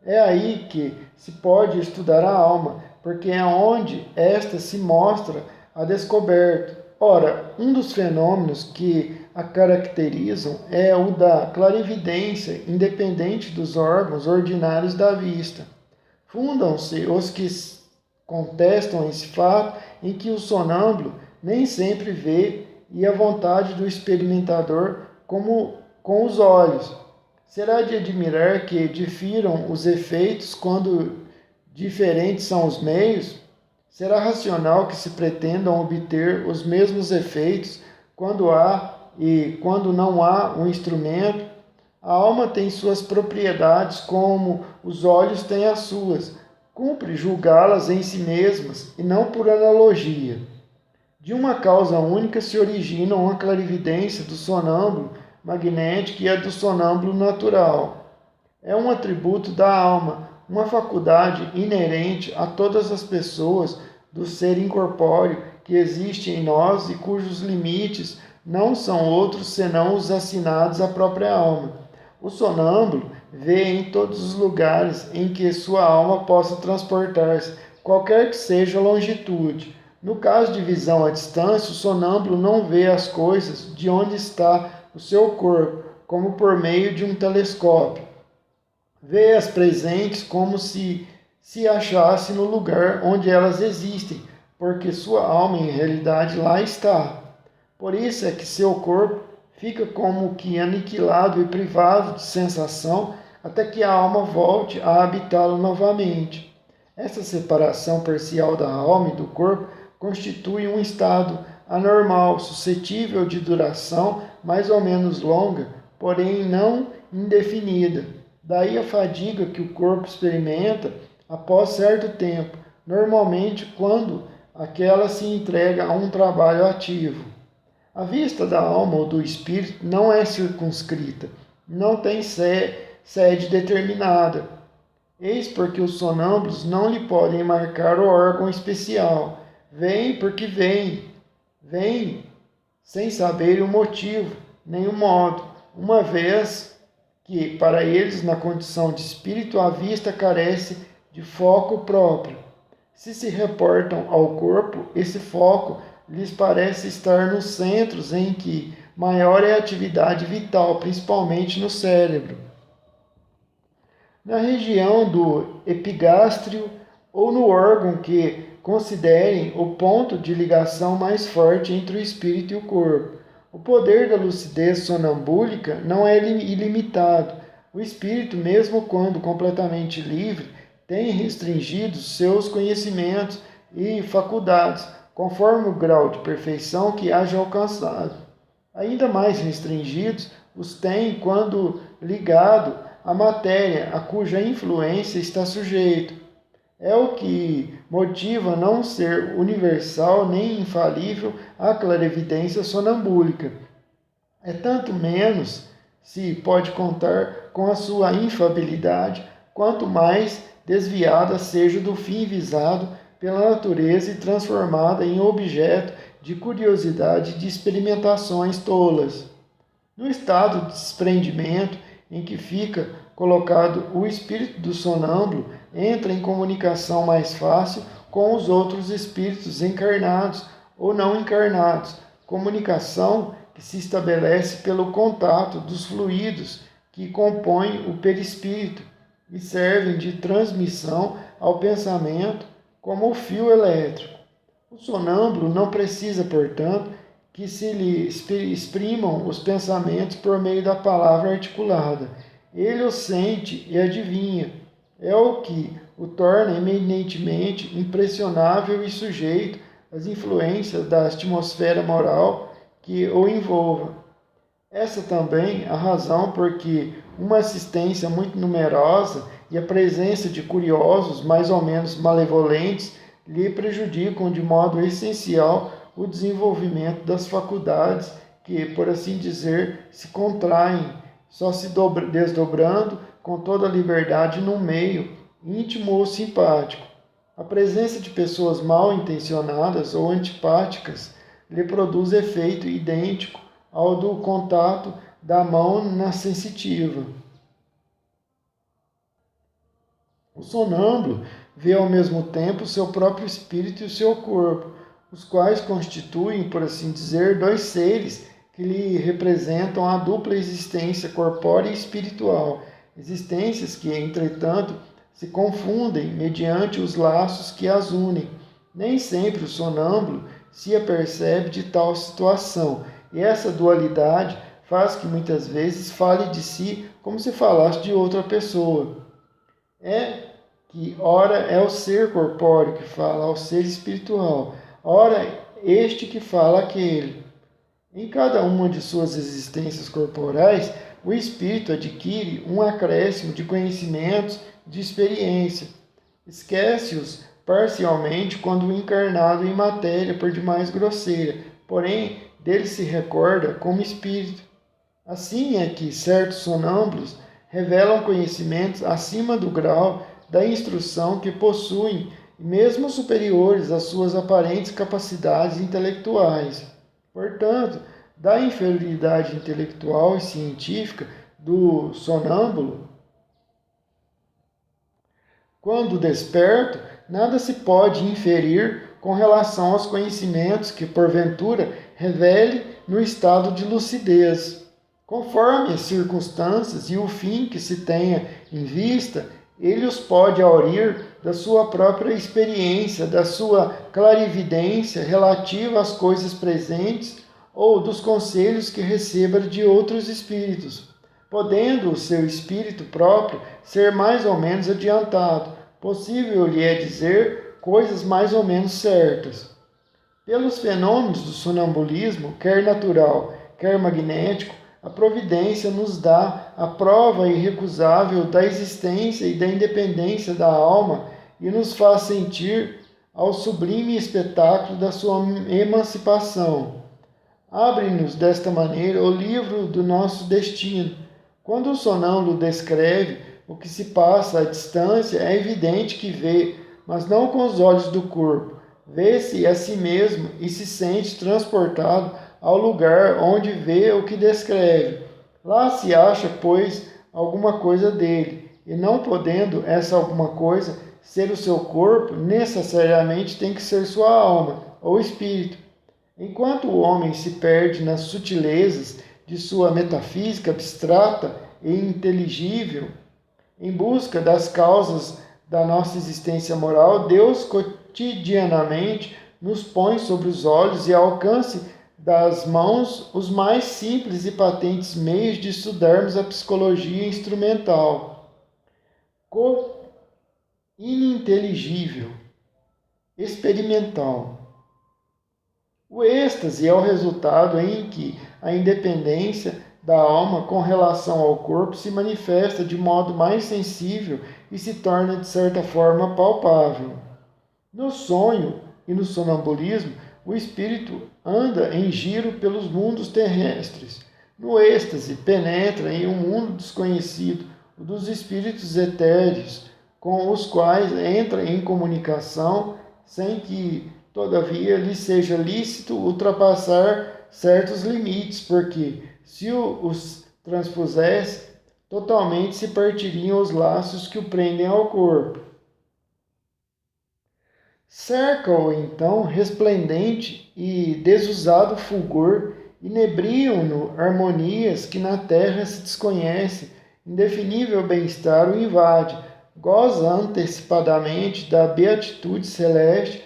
É aí que se pode estudar a alma, porque é onde esta se mostra a descoberto. Ora, um dos fenômenos que a caracterizam é o da clarividência, independente dos órgãos ordinários da vista. Fundam-se os que contestam esse fato em que o sonâmbulo nem sempre vê e a vontade do experimentador como com os olhos. Será de admirar que difiram os efeitos quando diferentes são os meios? Será racional que se pretendam obter os mesmos efeitos quando há e quando não há um instrumento? A alma tem suas propriedades como os olhos têm as suas. Cumpre julgá-las em si mesmas e não por analogia. De uma causa única se originam a clarividência do sonâmbulo magnético e a do sonâmbulo natural. É um atributo da alma, uma faculdade inerente a todas as pessoas do ser incorpóreo que existe em nós e cujos limites não são outros senão os assinados à própria alma. O sonâmbulo vê em todos os lugares em que sua alma possa transportar-se, qualquer que seja a longitude. No caso de visão à distância, o sonâmbulo não vê as coisas de onde está o seu corpo, como por meio de um telescópio. vê as presentes como se achasse no lugar onde elas existem, porque sua alma em realidade lá está. Por isso é que seu corpo fica como que aniquilado e privado de sensação até que a alma volte a habitá-lo novamente. Essa separação parcial da alma e do corpo constitui um estado anormal, suscetível de duração mais ou menos longa, porém não indefinida. Daí a fadiga que o corpo experimenta após certo tempo, normalmente quando aquela se entrega a um trabalho ativo. A vista da alma ou do espírito não é circunscrita, não tem sede determinada. Eis porque os sonâmbulos não lhe podem marcar o órgão especial. Vêm porque vêm sem saber o motivo, nem o modo, uma vez que, para eles, na condição de espírito, a vista carece de foco próprio. Se reportam ao corpo, esse foco lhes parece estar nos centros em que maior é a atividade vital, principalmente no cérebro, na região do epigástrio ou no órgão que considerem o ponto de ligação mais forte entre o espírito e o corpo. O poder da lucidez sonambúlica não é ilimitado. O espírito, mesmo quando completamente livre, tem restringidos seus conhecimentos e faculdades, conforme o grau de perfeição que haja alcançado. Ainda mais restringidos os tem quando ligado à matéria a cuja influência está sujeito. É o que motiva não ser universal nem infalível a clarividência sonambúlica. É tanto menos se pode contar com a sua infabilidade, quanto mais desviada seja do fim visado pela natureza e transformada em objeto de curiosidade e de experimentações tolas. No estado de desprendimento em que fica colocado o espírito do sonâmbulo, entra em comunicação mais fácil com os outros espíritos encarnados ou não encarnados, comunicação que se estabelece pelo contato dos fluidos que compõem o perispírito e servem de transmissão ao pensamento como o fio elétrico. O sonâmbulo não precisa, portanto, que se lhe exprimam os pensamentos por meio da palavra articulada. Ele os sente e adivinha. É o que o torna eminentemente impressionável e sujeito às influências da atmosfera moral que o envolva. Essa também é a razão por que uma assistência muito numerosa e a presença de curiosos mais ou menos malevolentes lhe prejudicam de modo essencial o desenvolvimento das faculdades que, por assim dizer, se contraem, só se desdobrando com toda a liberdade num meio íntimo ou simpático. A presença de pessoas mal intencionadas ou antipáticas lhe produz efeito idêntico ao do contato da mão na sensitiva. O sonâmbulo vê ao mesmo tempo o seu próprio espírito e o seu corpo, os quais constituem, por assim dizer, dois seres que lhe representam a dupla existência corpórea e espiritual, existências que, entretanto, se confundem mediante os laços que as unem. Nem sempre o sonâmbulo se apercebe de tal situação, e essa dualidade faz que muitas vezes fale de si como se falasse de outra pessoa. É que ora é o ser corpóreo que fala ao ser espiritual, ora este que fala àquele. Em cada uma de suas existências corporais, o espírito adquire um acréscimo de conhecimentos, de experiência. Esquece-os parcialmente quando o encarnado em matéria por demais grosseira, porém dele se recorda como espírito. Assim é que certos sonâmbulos revelam conhecimentos acima do grau da instrução que possuem, mesmo superiores às suas aparentes capacidades intelectuais. Portanto, da inferioridade intelectual e científica do sonâmbulo, quando desperto, nada se pode inferir com relação aos conhecimentos que, porventura, revele no estado de lucidez. Conforme as circunstâncias e o fim que se tenha em vista, ele os pode aurir da sua própria experiência, da sua clarividência relativa às coisas presentes ou dos conselhos que receba de outros espíritos, podendo o seu espírito próprio ser mais ou menos adiantado. Possível lhe é dizer coisas mais ou menos certas. Pelos fenômenos do sonambulismo, quer natural, quer magnético, a providência nos dá a prova irrecusável da existência e da independência da alma e nos faz sentir ao sublime espetáculo da sua emancipação. Abre-nos desta maneira o livro do nosso destino. Quando o sonâmbulo descreve o que se passa à distância, é evidente que vê, mas não com os olhos do corpo. Vê-se a si mesmo e se sente transportado ao lugar onde vê o que descreve. Lá se acha, pois, alguma coisa dele, e não podendo essa alguma coisa ser o seu corpo, necessariamente tem que ser sua alma ou espírito. Enquanto o homem se perde nas sutilezas de sua metafísica abstrata e inteligível, em busca das causas da nossa existência moral, Deus cotidianamente nos põe sobre os olhos e ao alcance das mãos os mais simples e patentes meios de estudarmos a psicologia instrumental. Ininteligível, experimental. O êxtase é o resultado em que a independência da alma com relação ao corpo se manifesta de modo mais sensível e se torna de certa forma palpável. No sonho e no sonambulismo, o espírito anda em giro pelos mundos terrestres. No êxtase, penetra em um mundo desconhecido, o dos espíritos etéreos, com os quais entra em comunicação, sem que, todavia, lhe seja lícito ultrapassar certos limites, porque, se os transpusesse, totalmente se partiriam os laços que o prendem ao corpo. Cerca-o então resplendente e desusado fulgor, inebriam-no harmonias que na terra se desconhece, indefinível bem-estar o invade, goza antecipadamente da beatitude celeste,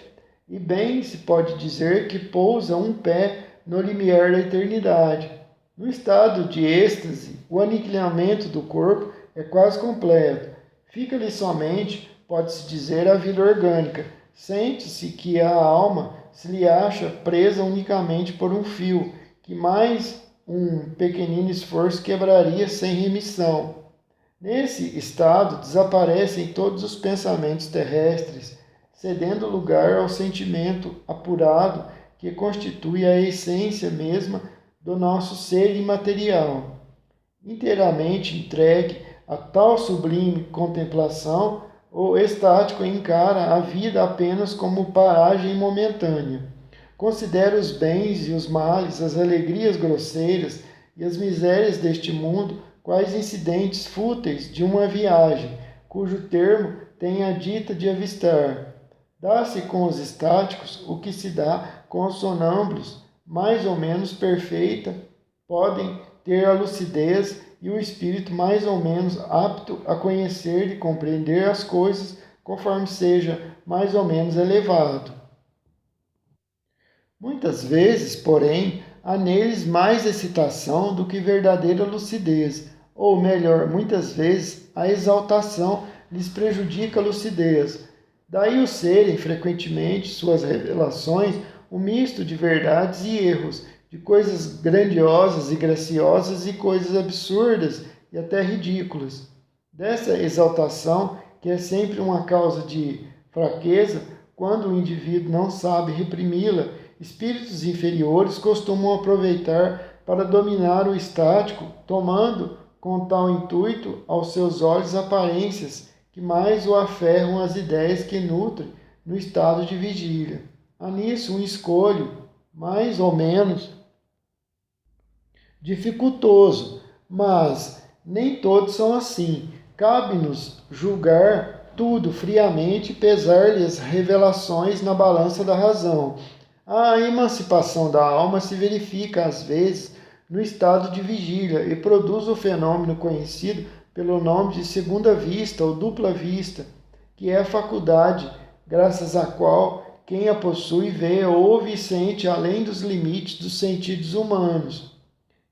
e bem se pode dizer que pousa um pé no limiar da eternidade. No estado de êxtase, o aniquilamento do corpo é quase completo. Fica-lhe somente, pode-se dizer, a vida orgânica. Sente-se que a alma se lhe acha presa unicamente por um fio, que mais um pequenino esforço quebraria sem remissão. Nesse estado desaparecem todos os pensamentos terrestres, cedendo lugar ao sentimento apurado que constitui a essência mesma do nosso ser imaterial. Inteiramente entregue a tal sublime contemplação, o estático encara a vida apenas como paragem momentânea. Considera os bens e os males, as alegrias grosseiras e as misérias deste mundo quais incidentes fúteis de uma viagem, cujo termo tem a dita de avistar. Dá-se com os estáticos o que se dá com os sonâmbulos, mais ou menos perfeita, podem ter a lucidez e o espírito mais ou menos apto a conhecer e compreender as coisas conforme seja mais ou menos elevado. Muitas vezes, porém, há neles mais excitação do que verdadeira lucidez, ou melhor, muitas vezes a exaltação lhes prejudica a lucidez. Daí o serem, frequentemente, suas revelações, um misto de verdades e erros, de coisas grandiosas e graciosas e coisas absurdas e até ridículas. Dessa exaltação, que é sempre uma causa de fraqueza, quando o indivíduo não sabe reprimi-la, espíritos inferiores costumam aproveitar para dominar o estático, tomando com tal intuito aos seus olhos aparências que mais o aferram às ideias que nutre no estado de vigília. Há nisso um escolho, mais ou menos dificultoso, mas nem todos são assim. Cabe-nos julgar tudo friamente e pesar-lhe as revelações na balança da razão. A emancipação da alma se verifica, às vezes, no estado de vigília e produz o fenômeno conhecido pelo nome de segunda vista ou dupla vista, que é a faculdade graças à qual quem a possui vê, ouve e sente além dos limites dos sentidos humanos.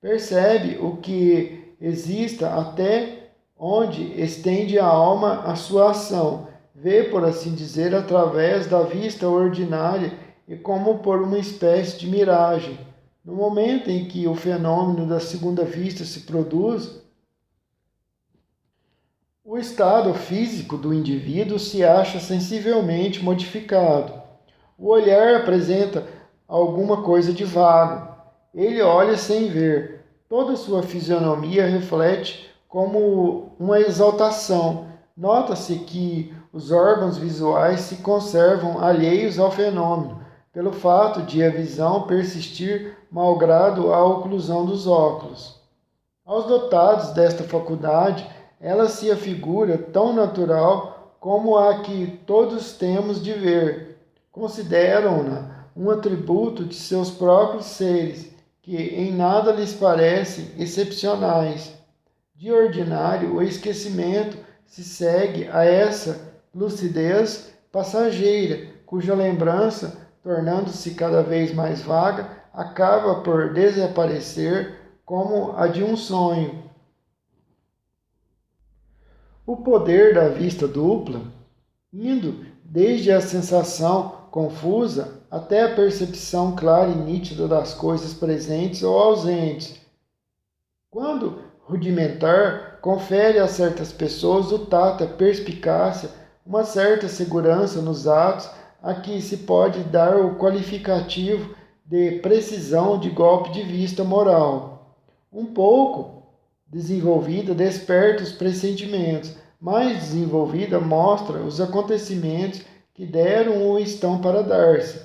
Percebe o que exista até onde estende a alma a sua ação. Vê, por assim dizer, através da vista ordinária e como por uma espécie de miragem. No momento em que o fenômeno da segunda vista se produz, o estado físico do indivíduo se acha sensivelmente modificado. O olhar apresenta alguma coisa de vago. Ele olha sem ver. Toda sua fisionomia reflete como uma exaltação. Nota-se que os órgãos visuais se conservam alheios ao fenômeno, pelo fato de a visão persistir malgrado a oclusão dos óculos. Aos dotados desta faculdade, ela se afigura tão natural como a que todos temos de ver. Consideram-na um atributo de seus próprios seres, que em nada lhes parecem excepcionais. De ordinário, o esquecimento se segue a essa lucidez passageira, cuja lembrança, tornando-se cada vez mais vaga, acaba por desaparecer como a de um sonho. O poder da vista dupla, indo desde a sensação confusa até a percepção clara e nítida das coisas presentes ou ausentes, quando rudimentar, confere a certas pessoas o tato, a perspicácia, uma certa segurança nos atos, a que se pode dar o qualificativo de precisão de golpe de vista moral. Um pouco desenvolvida desperta os pressentimentos, mais desenvolvida mostra os acontecimentos que deram ou estão para dar-se.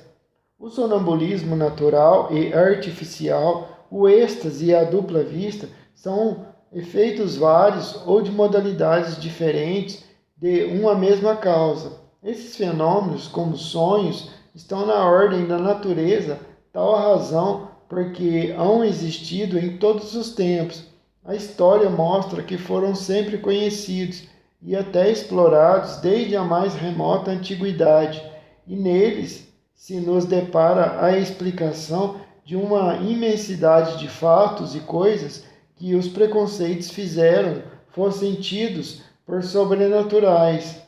O sonambulismo natural e artificial, o êxtase e a dupla vista são efeitos vários ou de modalidades diferentes de uma mesma causa. Esses fenômenos, como sonhos, estão na ordem da natureza, tal a razão porque hão existido em todos os tempos. A história mostra que foram sempre conhecidos e até explorados desde a mais remota antiguidade, e neles se nos depara a explicação de uma imensidade de fatos e coisas que os preconceitos fizeram fossem tidos por sobrenaturais.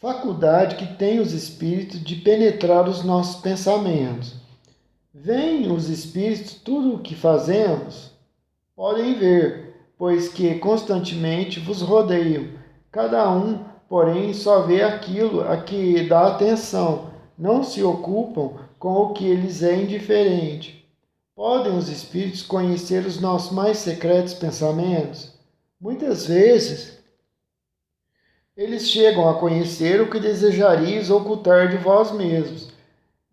Faculdade que tem os espíritos de penetrar os nossos pensamentos. Veem os espíritos tudo o que fazemos? Podem ver, pois que constantemente vos rodeiam. Cada um, porém, só vê aquilo a que dá atenção, não se ocupam com o que lhes é indiferente. Podem os espíritos conhecer os nossos mais secretos pensamentos? Muitas vezes, eles chegam a conhecer o que desejarias ocultar de vós mesmos.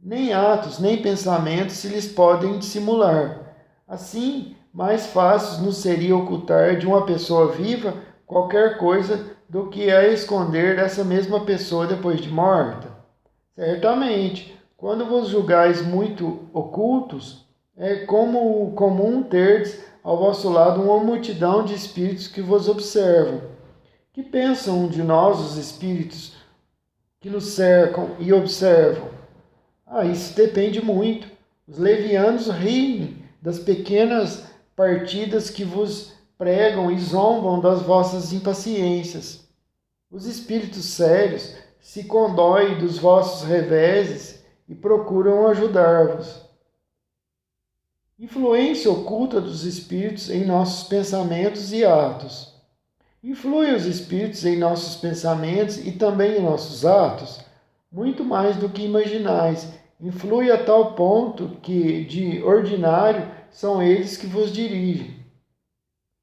Nem atos, nem pensamentos se lhes podem dissimular. Assim, mais fácil nos seria ocultar de uma pessoa viva qualquer coisa do que a esconder dessa mesma pessoa depois de morta. Certamente, quando vos julgais muito ocultos, é como comum terdes ao vosso lado uma multidão de espíritos que vos observam. Que pensam de nós os espíritos que nos cercam e observam? Isso depende muito. Os levianos riem das pequenas partidas que vos pregam e zombam das vossas impaciências. Os espíritos sérios se condoem dos vossos reveses e procuram ajudar-vos. Influência oculta dos espíritos em nossos pensamentos e atos. Influem os espíritos em nossos pensamentos e também em nossos atos? Muito mais do que imaginais. Influi a tal ponto que, de ordinário, são eles que vos dirigem.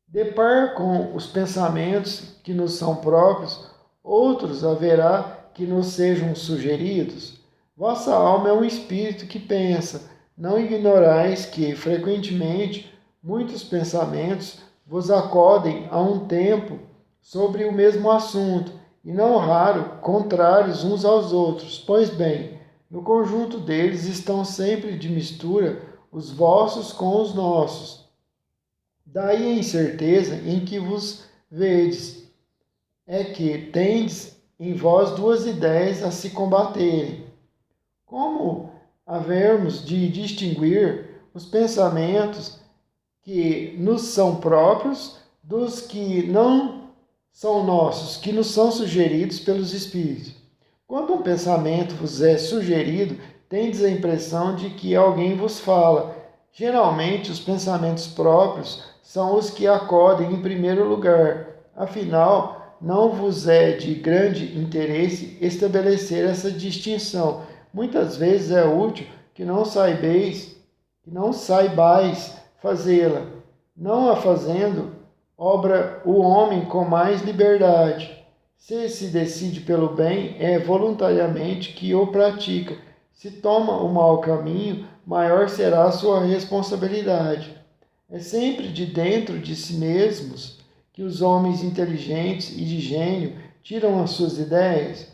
De par com os pensamentos que nos são próprios, outros haverá que nos sejam sugeridos. Vossa alma é um espírito que pensa. Não ignorais que, frequentemente, muitos pensamentos vos acodem a um tempo sobre o mesmo assunto, e não raro contrários uns aos outros. Pois bem, No conjunto deles estão sempre de mistura os vossos com os nossos. Daí a incerteza em que vos vedes, é que tendes em vós duas ideias a se combaterem. Como havermos de distinguir os pensamentos que nos são próprios dos que não são nossos, que nos são sugeridos pelos Espíritos? Quando um pensamento vos é sugerido, tendes a impressão de que alguém vos fala. Geralmente, os pensamentos próprios são os que acodem em primeiro lugar. Afinal, não vos é de grande interesse estabelecer essa distinção. Muitas vezes é útil que não saibais fazê-la. Não a fazendo, obra o homem com mais liberdade. Se decide pelo bem, é voluntariamente que o pratica. Se toma o mau caminho, maior será a sua responsabilidade. É sempre de dentro de si mesmos que os homens inteligentes e de gênio tiram as suas ideias.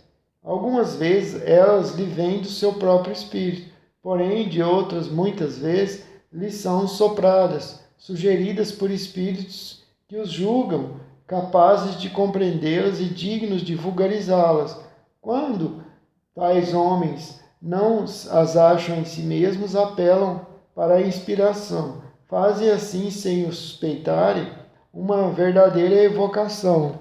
Algumas vezes elas lhe vêm do seu próprio espírito, porém de outras muitas vezes lhe são sopradas, sugeridas por espíritos que os julgam capazes de compreendê-las e dignos de vulgarizá-las. Quando tais homens não as acham em si mesmos, apelam para a inspiração. Fazem assim, sem o suspeitarem, uma verdadeira evocação.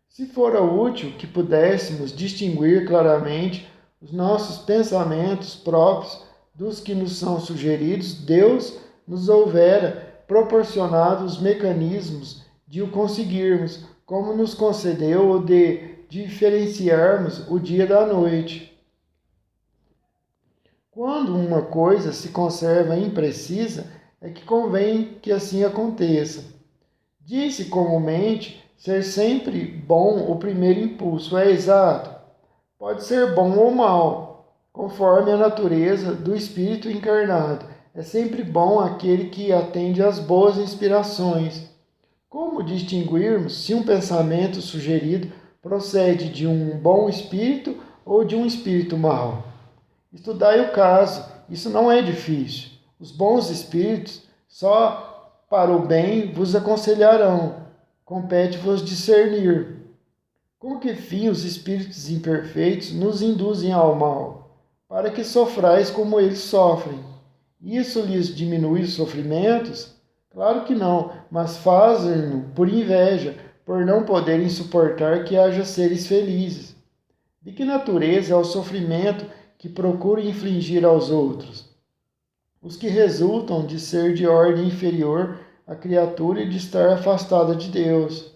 Se fora útil que pudéssemos distinguir claramente os nossos pensamentos próprios dos que nos são sugeridos, Deus nos houvera proporcionado os mecanismos de o conseguirmos, como nos concedeu o de diferenciarmos o dia da noite. Quando uma coisa se conserva imprecisa, é que convém que assim aconteça. Diz-se comumente ser sempre bom o primeiro impulso. É exato? Pode ser bom ou mal, conforme a natureza do espírito encarnado. É sempre bom aquele que atende às boas inspirações. Como distinguirmos se um pensamento sugerido procede de um bom espírito ou de um espírito mau? Estudai o caso, isso não é difícil. Os bons espíritos só para o bem vos aconselharão. Compete-vos discernir. Com que fim os espíritos imperfeitos nos induzem ao mal? Para que sofrais como eles sofrem. Isso lhes diminui os sofrimentos? Claro que não, mas fazem-no por inveja, por não poderem suportar que haja seres felizes. De que natureza é o sofrimento que procuram infligir aos outros? Os que resultam de ser de ordem inferior à criatura e de estar afastada de Deus.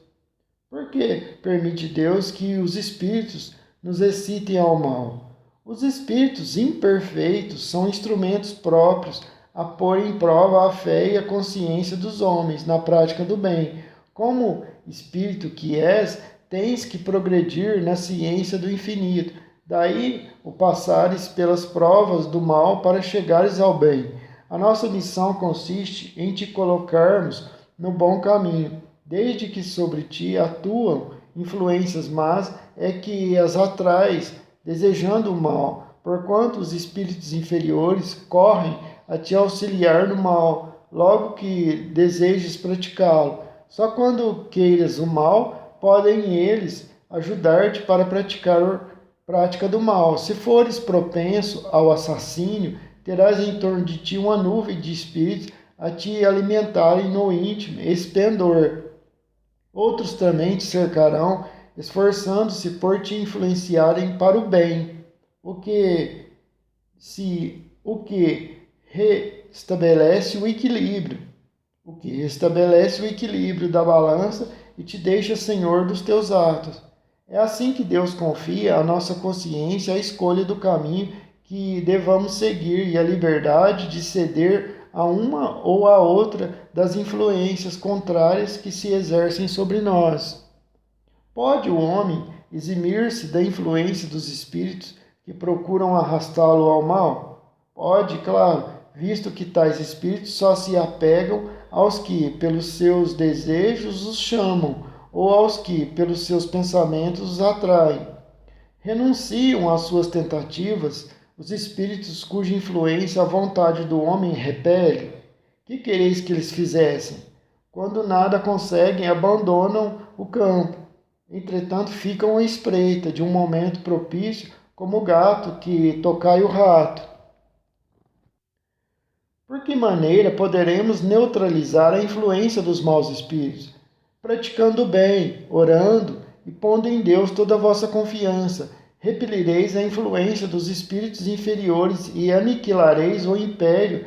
Por que permite Deus que os espíritos nos excitem ao mal? Os espíritos imperfeitos são instrumentos próprios a pôr em prova a fé e a consciência dos homens na prática do bem. Como espírito que és, tens que progredir na ciência do infinito. Daí o passares pelas provas do mal para chegares ao bem. A nossa missão consiste em te colocarmos no bom caminho. Desde que sobre ti atuam influências más, é que as atrais, desejando o mal, porquanto os espíritos inferiores correm a te auxiliar no mal, logo que desejes praticá-lo. Só quando queiras o mal, podem eles ajudar-te para praticar a prática do mal. Se fores propenso ao assassínio, terás em torno de ti uma nuvem de espíritos a te alimentarem no íntimo espendor. Outros também te cercarão, esforçando-se por te influenciarem para o bem, o que restabelece o equilíbrio, da balança e te deixa senhor dos teus atos. É assim que Deus confia à nossa consciência a escolha do caminho que devamos seguir e a liberdade de ceder a uma ou a outra das influências contrárias que se exercem sobre nós. Pode o homem eximir-se da influência dos espíritos que procuram arrastá-lo ao mal? Pode, claro, visto que tais espíritos só se apegam aos que, pelos seus desejos, os chamam, ou aos que, pelos seus pensamentos, os atraem. Renunciam às suas tentativas os espíritos cuja influência a vontade do homem repele. Que quereis que eles fizessem? Quando nada conseguem, abandonam o campo. Entretanto, ficam à espreita de um momento propício, como o gato que tocai o rato. Por que maneira poderemos neutralizar a influência dos maus espíritos? Praticando o bem, orando e pondo em Deus toda a vossa confiança. Repelireis a influência dos espíritos inferiores e aniquilareis o império